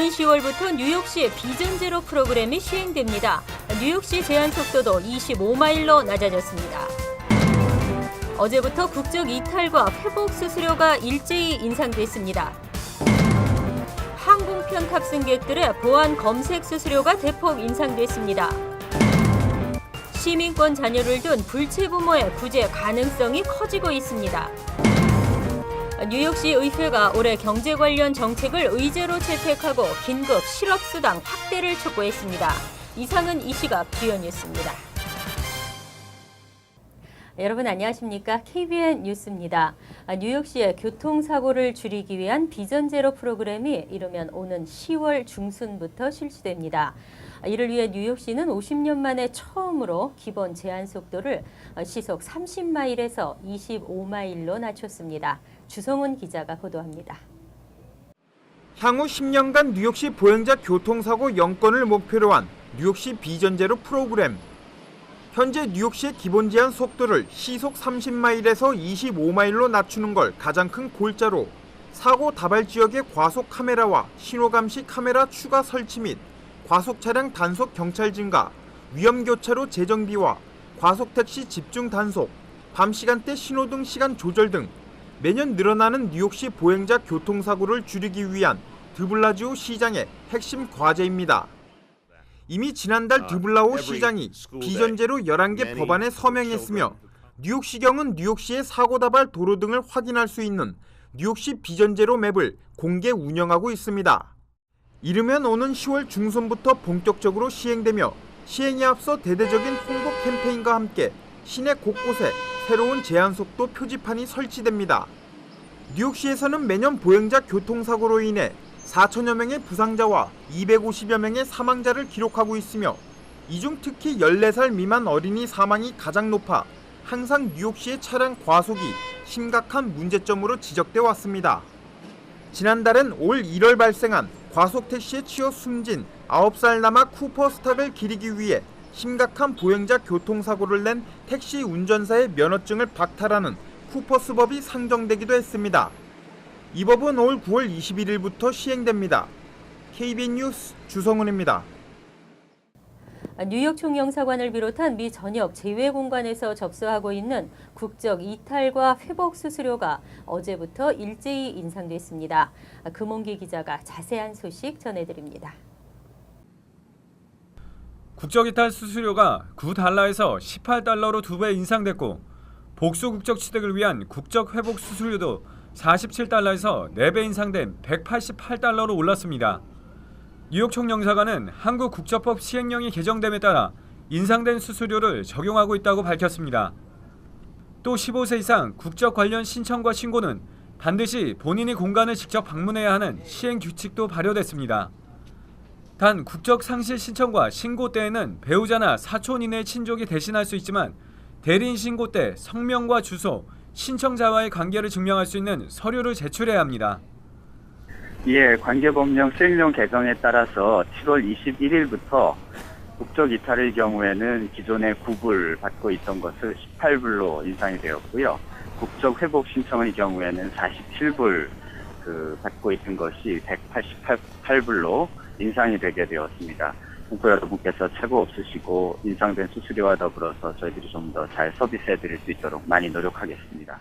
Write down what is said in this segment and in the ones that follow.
오는 10월부터 뉴욕시의 비전 제로 프로그램이 시행됩니다. 뉴욕시 제한 속도도 25마일로 낮아졌습니다. 어제부터 국적 이탈과 회복 수수료가 일제히 인상됐습니다. 항공편 탑승객들의 보안 검색 수수료가 대폭 인상됐습니다. 시민권 자녀를 둔 불체 부모의 구제 가능성이 커지고 있습니다. 뉴욕시 의회가 올해 경제 관련 정책을 의제로 채택하고 긴급 실업수당 확대를 촉구했습니다. 이상은 이 시각 주요 뉴스입니다. 여러분 안녕하십니까? KBN 뉴스입니다. 뉴욕시의 교통사고를 줄이기 위한 비전 제로 프로그램이 이르면 오는 10월 중순부터 실시됩니다. 이를 위해 뉴욕시는 50년 만에 처음으로 기본 제한 속도를 시속 30마일에서 25마일로 낮췄습니다. 주성훈 기자가 보도합니다. 향후 10년간 뉴욕시 보행자 교통사고 0건을 목표로 한 뉴욕시 비전 제로 프로그램. 현재 뉴욕시의 기본 제한 속도를 시속 30마일에서 25마일로 낮추는 걸 가장 큰 골자로 사고 다발 지역의 과속 카메라와 신호 감시 카메라 추가 설치 및 과속 차량 단속 경찰 증가, 위험 교차로 재정비와 과속 택시 집중 단속, 밤 시간대 신호등 시간 조절 등 매년 늘어나는 뉴욕시 보행자 교통사고를 줄이기 위한 드블라지오 시장의 핵심 과제입니다. 이미 지난달 드블라오 시장이 비전제로 11개 법안에 서명했으며 뉴욕시경은 뉴욕시의 사고 다발 도로 등을 확인할 수 있는 뉴욕시 비전제로 맵을 공개 운영하고 있습니다. 이르면 오는 10월 중순부터 본격적으로 시행되며 시행에 앞서 대대적인 홍보 캠페인과 함께 시내 곳곳에 새로운 제한 속도 표지판이 설치됩니다. 뉴욕시에서는 매년 보행자 교통사고로 인해 4천여 명의 부상자와 250여 명의 사망자를 기록하고 있으며 이 중 특히 14살 미만 어린이 사망이 가장 높아 항상 뉴욕시의 차량 과속이 심각한 문제점으로 지적돼 왔습니다. 지난달엔 올 1월 발생한 과속 택시에 치여 숨진 9살 남아 쿠퍼 스탁을 기리기 위해 심각한 보행자 교통사고를 낸 택시 운전사의 면허증을 박탈하는 쿠퍼스법이 상정되기도 했습니다. 이 법은 올 9월 21일부터 시행됩니다. KBN 뉴스 주성훈입니다. 뉴욕 총영사관을 비롯한 미 전역 제외 공간에서 접수하고 있는 국적 이탈과 회복 수수료가 어제부터 일제히 인상됐습니다. 금홍기 기자가 자세한 소식 전해드립니다. 국적 이탈 수수료가 $9에서 $18로 2배 인상됐고 복수 국적 취득을 위한 국적 회복 수수료도 $47에서 4배 인상된 $188로 올랐습니다. 뉴욕 총영사관은 한국 국적법 시행령이 개정됨에 따라 인상된 수수료를 적용하고 있다고 밝혔습니다. 또 15세 이상 국적 관련 신청과 신고는 반드시 본인이 공간을 직접 방문해야 하는 시행 규칙도 발효됐습니다. 단 국적 상실 신청과 신고 때에는 배우자나 사촌 이내의 친족이 대신할 수 있지만 대리인 신고 때 성명과 주소, 신청자와의 관계를 증명할 수 있는 서류를 제출해야 합니다. 예, 관계법령 시행령 개정에 따라서 7월 21일부터 국적 이탈의 경우에는 기존에 9불 받고 있던 것을 18불로 인상이 되었고요. 국적 회복 신청의 경우에는 47불 받고 있던 것이 188불로 인상이 되게 되었습니다. 공포 여러분께서 착오 없으시고 인상된 수수료와 더불어서 저희들이 좀 더 잘 서비스해드릴 수 있도록 많이 노력하겠습니다.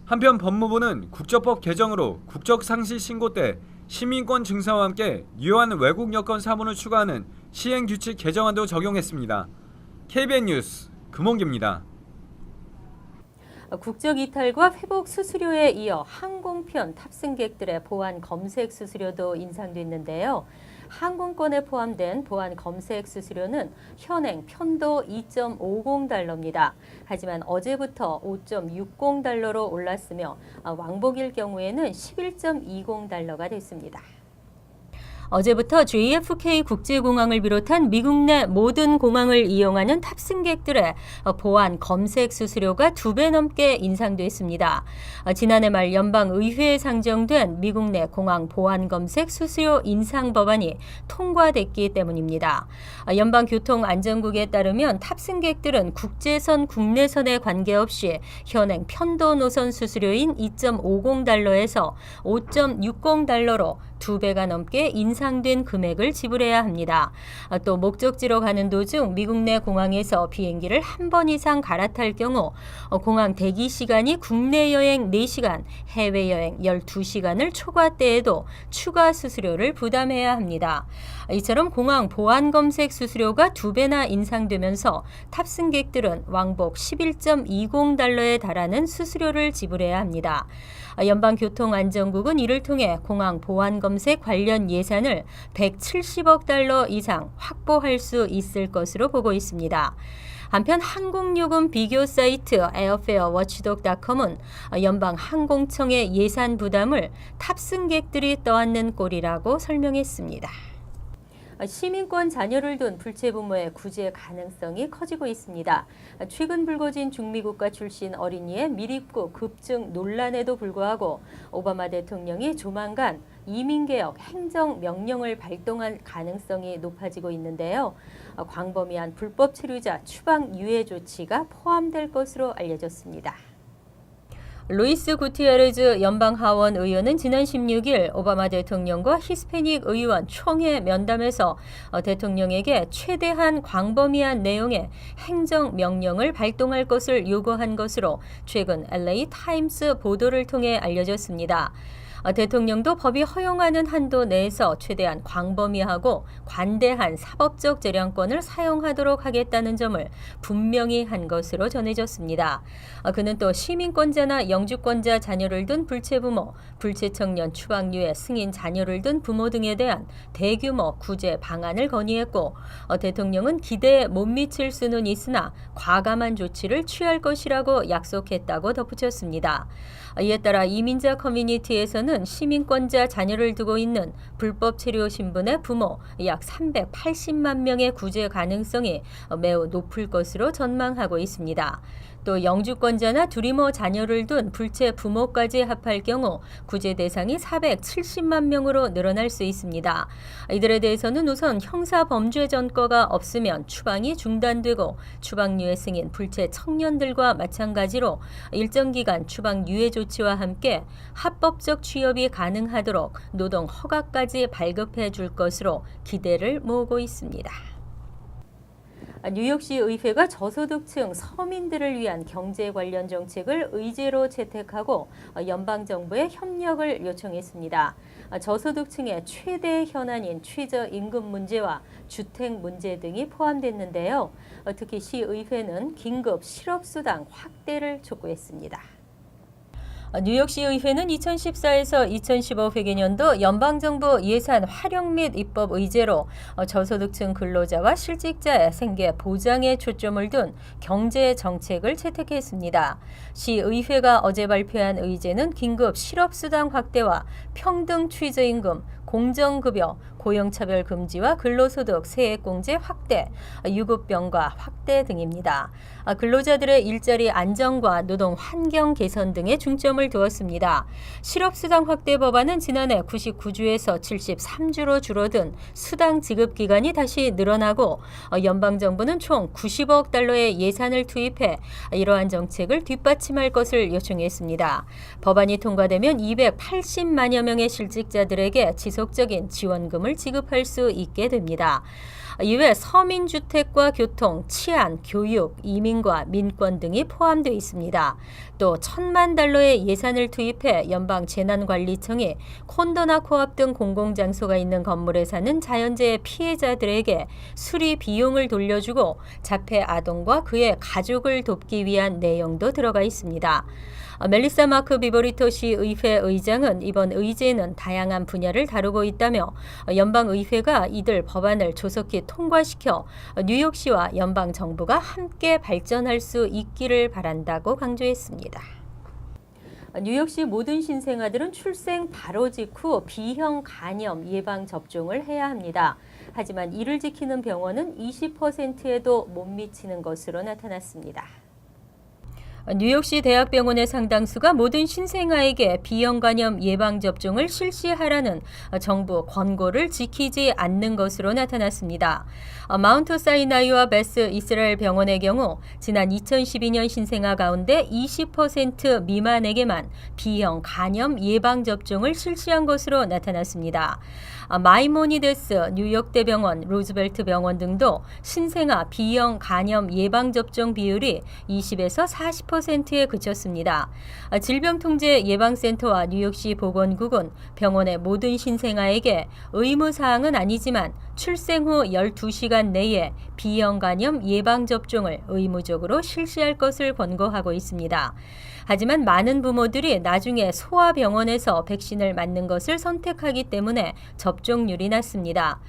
한편 법무부는 국적법 개정으로 국적 상실 신고 때 시민권 증서와 함께 유효한 외국 여권 사본을 추가하는 시행 규칙 개정안도 적용했습니다. KBN 뉴스 금홍기입니다. 국적 이탈과 회복 수수료에 이어 항공편 탑승객들의 보안 검색 수수료도 인상됐는데요. 항공권에 포함된 보안 검색 수수료는 현행 편도 $2.50입니다. 하지만 어제부터 $5.60로 올랐으며 왕복일 경우에는 $11.20가 됐습니다. 어제부터 JFK 국제공항을 비롯한 미국 내 모든 공항을 이용하는 탑승객들의 보안 검색 수수료가 2배 넘게 인상됐습니다. 지난해 말 연방의회에 상정된 미국 내 공항 보안 검색 수수료 인상 법안이 통과됐기 때문입니다. 연방교통안전국에 따르면 탑승객들은 국제선, 국내선에 관계없이 현행 편도 노선 수수료인 $2.50에서 $5.60로 2배가 넘게 인상됐습니다. 인상된 금액을 지불해야 합니다. 또 목적지로 가는 도중 미국 내 공항에서 비행기를 한 번 이상 갈아탈 경우 공항 대기 시간이 국내 여행 4시간, 해외여행 12시간을 초과때에도 추가 수수료를 부담해야 합니다. 이처럼 공항 보안 검색 수수료가 2배나 인상되면서 탑승객들은 왕복 11.20달러에 달하는 수수료를 지불해야 합니다. 연방교통안전국은 이를 통해 공항 보안 검색 관련 예산을 170억 달러 이상 확보할 수 있을 것으로 보고 있습니다. 한편 항공요금 비교 사이트 airfarewatchdog.com은 연방 항공청의 예산 부담을 탑승객들이 떠안는 꼴이라고 설명했습니다. 시민권 자녀를 둔 불체 부모의 구제 가능성이 커지고 있습니다. 최근 불거진 중미국가 출신 어린이의 미입국 급증 논란에도 불구하고 오바마 대통령이 조만간 이민개혁 행정명령을 발동할 가능성이 높아지고 있는데요. 광범위한 불법 체류자 추방 유예 조치가 포함될 것으로 알려졌습니다. 루이스 구티에르즈 연방하원 의원은 지난 16일 오바마 대통령과 히스패닉 의원 총회 면담에서 대통령에게 최대한 광범위한 내용의 행정명령을 발동할 것을 요구한 것으로 최근 LA 타임스 보도를 통해 알려졌습니다. 대통령도 법이 허용하는 한도 내에서 최대한 광범위하고 관대한 사법적 재량권을 사용하도록 하겠다는 점을 분명히 한 것으로 전해졌습니다. 그는 또 시민권자나 영주권자 자녀를 둔 불체 부모, 불체 청년 추방유예 승인 자녀를 둔 부모 등에 대한 대규모 구제 방안을 건의했고 대통령은 기대에 못 미칠 수는 있으나 과감한 조치를 취할 것이라고 약속했다고 덧붙였습니다. 이에 따라 이민자 커뮤니티에서는 시민권자 자녀를 두고 있는 불법 체류 신분의 부모 약 380만 명의 구제 가능성이 매우 높을 것으로 전망하고 있습니다. 또 영주권자나 두리모 자녀를 둔 불체 부모까지 합할 경우 구제 대상이 470만 명으로 늘어날 수 있습니다. 이들에 대해서는 우선 형사 범죄 전과가 없으면 추방이 중단되고 추방유예 승인 불체 청년들과 마찬가지로 일정 기간 추방 유예 조치와 함께 합법적 취업이 가능하도록 노동 허가까지 발급해 줄 것으로 기대를 모으고 있습니다. 뉴욕시 의회가 저소득층 서민들을 위한 경제 관련 정책을 의제로 채택하고 연방정부에 협력을 요청했습니다. 저소득층의 최대 현안인 최저임금 문제와 주택 문제 등이 포함됐는데요. 특히 시의회는 긴급 실업수당 확대를 촉구했습니다. 뉴욕시 의회는 2014에서 2015 회계년도 연방정부 예산 활용 및 입법 의제로 저소득층 근로자와 실직자의 생계 보장에 초점을 둔 경제 정책을 채택했습니다. 시의회가 어제 발표한 의제는 긴급 실업수당 확대와 평등 최저임금, 공정급여, 고용차별 금지와 근로소득 세액공제 확대, 유급병가 확대 등입니다. 근로자들의 일자리 안정과 노동 환경 개선 등에 중점을 두었습니다. 실업수당 확대 법안은 지난해 99주에서 73주로 줄어든 수당 지급 기간이 다시 늘어나고 연방정부는 총 90억 달러의 예산을 투입해 이러한 정책을 뒷받침할 것을 요청했습니다. 법안이 통과되면 280만여 명의 실직자들에게 지속적인 지원금을 지급할 수 있게 됩니다. 이외 서민주택과 교통, 치안, 교육, 이민과 민권 등이 포함되어 있습니다. 또 1,000만 달러의 예산을 투입해 연방재난관리청이 콘도나 코앞 등 공공장소가 있는 건물에 사는 자연재해 피해자들에게 수리 비용을 돌려주고 자폐 아동과 그의 가족을 돕기 위한 내용도 들어가 있습니다. 멜리사 마크 비버리토 시 의회 의장은 이번 의제는 다양한 분야를 다루고 있다며 연방의회가 이들 법안을 조속히 통과시켜 뉴욕시와 연방정부가 함께 발전할 수 있기를 바란다고 강조했습니다. 뉴욕시 모든 신생아들은 출생 바로 직후 B형 간염 예방 접종을 해야 합니다. 하지만 이를 지키는 병원은 20%에도 못 미치는 것으로 나타났습니다. 뉴욕시 대학병원의 상당수가 모든 신생아에게 B형 간염 예방접종을 실시하라는 정부 권고를 지키지 않는 것으로 나타났습니다. 마운트 사이나이와 베스 이스라엘 병원의 경우 지난 2012년 신생아 가운데 20% 미만에게만 B형 간염 예방접종을 실시한 것으로 나타났습니다. 마이모니데스 뉴욕대병원, 루즈벨트 병원 등도 신생아 B형 간염 예방접종 비율이 20에서 40%에 그쳤습니다. 질병통제예방센터와 뉴욕시 보건국은 병원의 모든 신생아에게 의무사항은 아니지만 출생 후 12시간 내에 B형 간염 예방접종을 의무적으로 실시할 것을 권고하고 있습니다. 하지만 많은 부모들이 나중에 소아병원에서 백신을 맞는 것을 선택하기 때문에 접종률이 낮습니다.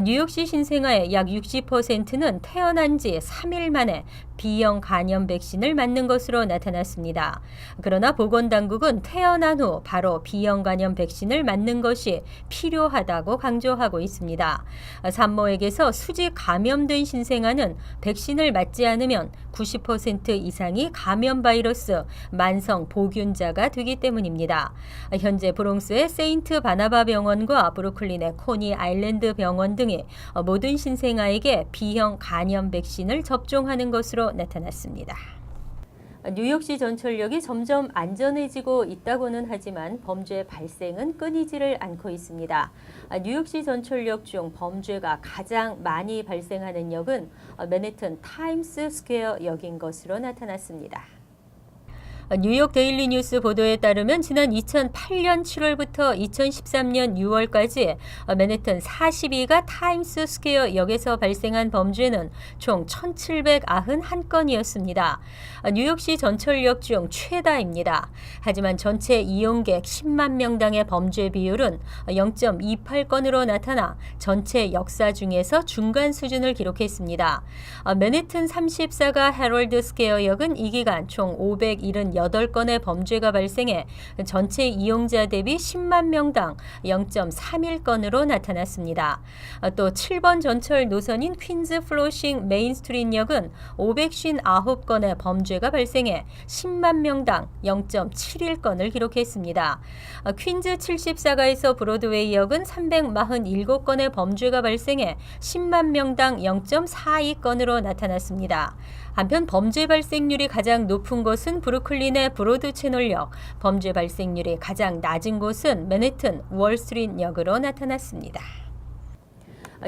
뉴욕시 신생아의 약 60%는 태어난 지 3일 만에 B형 간염 백신을 맞는 것으로 나타났습니다. 그러나 보건당국은 태어난 후 바로 B형 간염 백신을 맞는 것이 필요하다고 강조하고 있습니다. 산모에게서 수직 감염된 신생아는 백신을 맞지 않으면 90% 이상이 감염 바이러스 만성 보균자가 되기 때문입니다. 현재 브롱스의 세인트 바나바 병원과 브루클린의 코니 아일랜드 병원 등이 모든 신생아에게 B형 간염 백신을 접종하는 것으로 나타났습니다. 뉴욕시 전철역이 점점 안전해지고 있다고는 하지만 범죄 발생은 끊이지를 않고 있습니다. 뉴욕시 전철역 중 범죄가 가장 많이 발생하는 역은 맨해튼 타임스 스퀘어 역인 것으로 나타났습니다. 뉴욕 데일리 뉴스 보도에 따르면 지난 2008년 7월부터 2013년 6월까지 맨해튼 42가 타임스 스퀘어 역에서 발생한 범죄는 총 1,791건이었습니다. 뉴욕시 전철역 중 최다입니다. 하지만 전체 이용객 10만 명당의 범죄 비율은 0.28건으로 나타나 전체 역사 중에서 중간 수준을 기록했습니다. 맨해튼 34가 헤럴드 스퀘어 역은 이 기간 총 578건의 범죄가 발생해 전체 이용자 대비 10만 명당 0.31건으로 나타났습니다. 또 7번 전철 노선인 퀸즈 플로싱 메인스트리트 역은 559건의 범죄가 발생해 10만 명당 0.71건을 기록했습니다. 퀸즈 74가에서 브로드웨이 역은 347건의 범죄가 발생해 10만 명당 0.42건으로 나타났습니다. 한편 범죄 발생률이 가장 높은 곳은 브루클린의 브로드 채널역, 범죄 발생률이 가장 낮은 곳은 맨해튼 월스트리트 역으로 나타났습니다.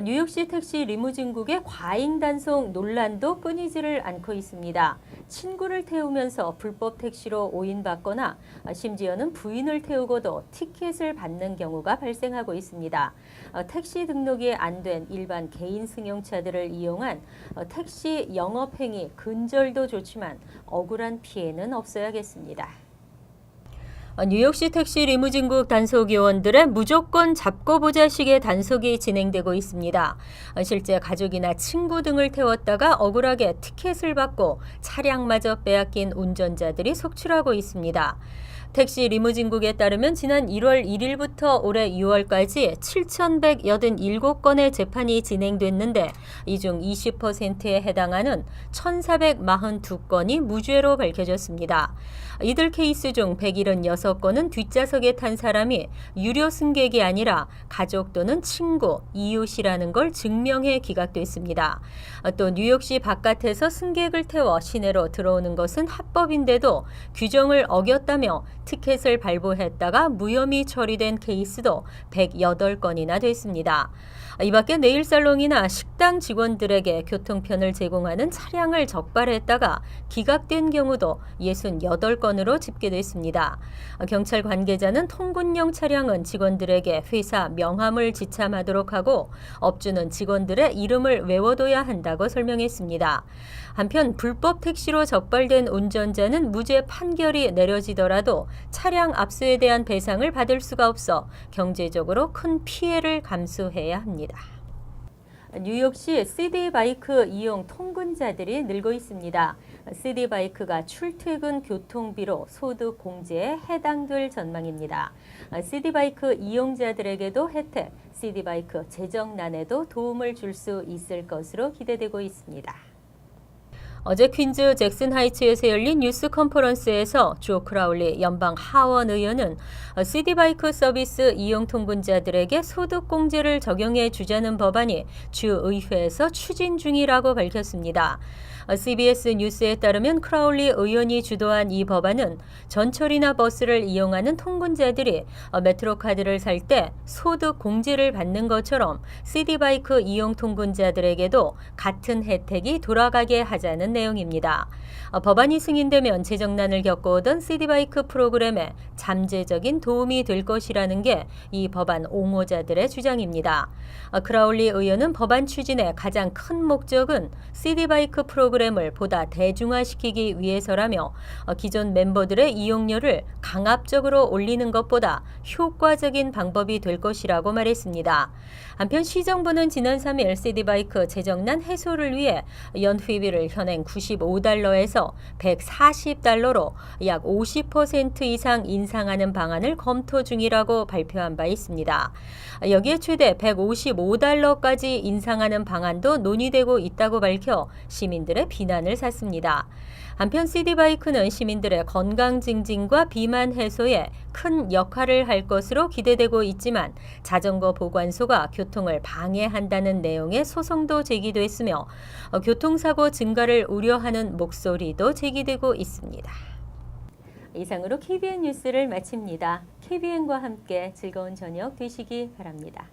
뉴욕시 택시 리무진국의 과잉 단속 논란도 끊이지를 않고 있습니다. 친구를 태우면서 불법 택시로 오인받거나 심지어는 부인을 태우고도 티켓을 받는 경우가 발생하고 있습니다. 택시 등록이 안 된 일반 개인 승용차들을 이용한 택시 영업행위 근절도 좋지만 억울한 피해는 없어야겠습니다. 뉴욕시 택시 리무진국 단속요원들의 무조건 잡고 보자식의 단속이 진행되고 있습니다. 실제 가족이나 친구 등을 태웠다가 억울하게 티켓을 받고 차량마저 빼앗긴 운전자들이 속출하고 있습니다. 택시 리무진국에 따르면 지난 1월 1일부터 올해 6월까지 7,187건의 재판이 진행됐는데 이 중 20%에 해당하는 1,442건이 무죄로 밝혀졌습니다. 이들 케이스 중 176건은 뒷좌석에 탄 사람이 유료 승객이 아니라 가족 또는 친구, 이웃이라는 걸 증명해 기각됐습니다. 또 뉴욕시 바깥에서 승객을 태워 시내로 들어오는 것은 합법인데도 규정을 어겼다며 티켓을 발부했다가 무혐의 처리된 케이스도 108건이나 됐습니다. 이 밖에 네일살롱이나 식당 직원들에게 교통편을 제공하는 차량을 적발했다가 기각된 경우도 68건으로 집계됐습니다. 경찰 관계자는 통근용 차량은 직원들에게 회사 명함을 지참하도록 하고 업주는 직원들의 이름을 외워둬야 한다고 설명했습니다. 한편 불법 택시로 적발된 운전자는 무죄 판결이 내려지더라도 차량 압수에 대한 배상을 받을 수가 없어 경제적으로 큰 피해를 감수해야 합니다. 뉴욕시 시티바이크 이용 통근자들이 늘고 있습니다. 시티바이크가 출퇴근 교통비로 소득 공제에 해당될 전망입니다. 시티바이크 이용자들에게도 혜택, 시티바이크 재정난에도 도움을 줄 수 있을 것으로 기대되고 있습니다. 어제 퀸즈 잭슨 하이츠에서 열린 뉴스 컨퍼런스에서 조 크라울리 연방 하원 의원은 시티바이크 서비스 이용 통근자들에게 소득공제를 적용해 주자는 법안이 주의회에서 추진 중이라고 밝혔습니다. CBS 뉴스에 따르면 크라울리 의원이 주도한 이 법안은 전철이나 버스를 이용하는 통근자들이 메트로카드를 살 때 소득 공제를 받는 것처럼 시티바이크 이용 통근자들에게도 같은 혜택이 돌아가게 하자는 내용입니다. 법안이 승인되면 재정난을 겪어오던 시티바이크 프로그램에 잠재적인 도움이 될 것이라는 게 이 법안 옹호자들의 주장입니다. 크라울리 의원은 법안 추진의 가장 큰 목적은 시티바이크 프로그램을 보다 대중화시키기 위해서라며 기존 멤버들의 이용료를 강압적으로 올리는 것보다 효과적인 방법이 될 것이라고 말했습니다. 한편 시정부는 지난 3일 시티바이크 재정난 해소를 위해 연회비를 현행 $95에서 $140로 약 50% 이상 인상하는 방안을 검토 중이라고 발표한 바 있습니다. 여기에 최대 $155까지 인상하는 방안도 논의되고 있다고 밝혀 시민들의 비난을 샀습니다. 한편 시티바이크는 시민들의 건강 증진과 비만 해소에 큰 역할을 할 것으로 기대되고 있지만 자전거 보관소가 교통을 방해한다는 내용의 소송도 제기됐으며 교통사고 증가를 우려하는 목소리도 제기되고 있습니다. 이상으로 KBN 뉴스를 마칩니다. KBN과 함께 즐거운 저녁 되시기 바랍니다.